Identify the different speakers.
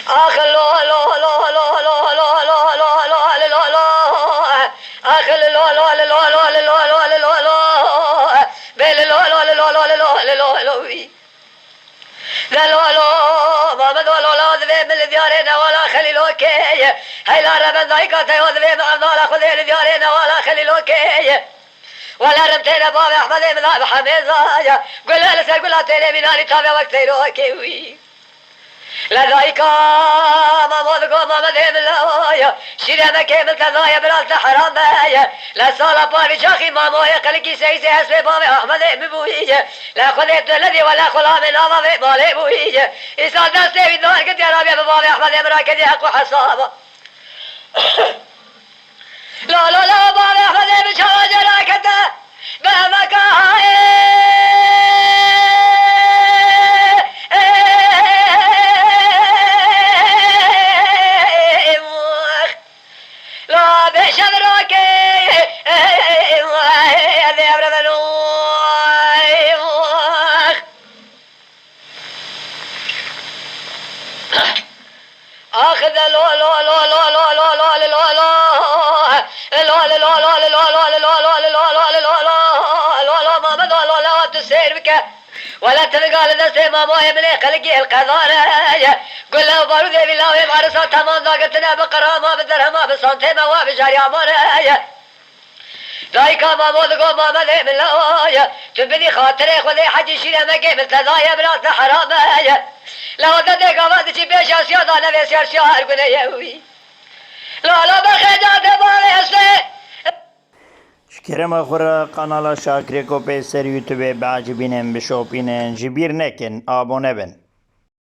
Speaker 1: آخ لو لو لو لو لو لو لو لو لو لو لو آخ لو لو لو لو لو لو لو لو لو بل لو لو لو لو لو لو لو لا لو لو ما بدو لو لو ذي من ديارنا ولا خليلوكي هاي لا رب ذايقة يوذي ما نالا خذي ديارنا ولا خليلوكي ولا رمتنا بابا احمد من ابو حميزه قول له لسه قول له تاني من اني تابع وقت يروكي لا ذايقة ما موذقو ما مذهب الله شيرا ما كامل تضايا براس حرام بايا لا صالة بابي شاخي ما مويا قلقي سيسي حسبي بابي احمد ببويجة لا خذيت الذي ولا خلا من اما في مالي بويجة إسان دستي في الدوار قد يا رابي بابي احمد مراكز يحق وحصابة لا لا لا بابي احمد بشارة جراكته بمكاهي لا بشبركي هذي أبرد أخذ لو لو لو لو لو لو لو لو لو ما بدو لو لا تسير بك ولا تلقى لنفسي ما مويه من خلقي القذارة قل له بارو ذي بالله يبعر صوت تمام ضاقتنا بقرا ما بدرها ما بصنتي ما وافي جاري عمارة ذايكا ما موذقو ما مذي من الله تبني خاطري خذي حجي شيرا مكي من تضايا براس حرام لو ذدك وفاد شي بيش اسيادا نبي سير شهر قل يوي لا لا بخجات بالي اسلي
Speaker 2: شکرم اخورا قنالا شاکری کو پیسر یوتیوب بعجبینن بشوپینن جبیر نکن آبونه بن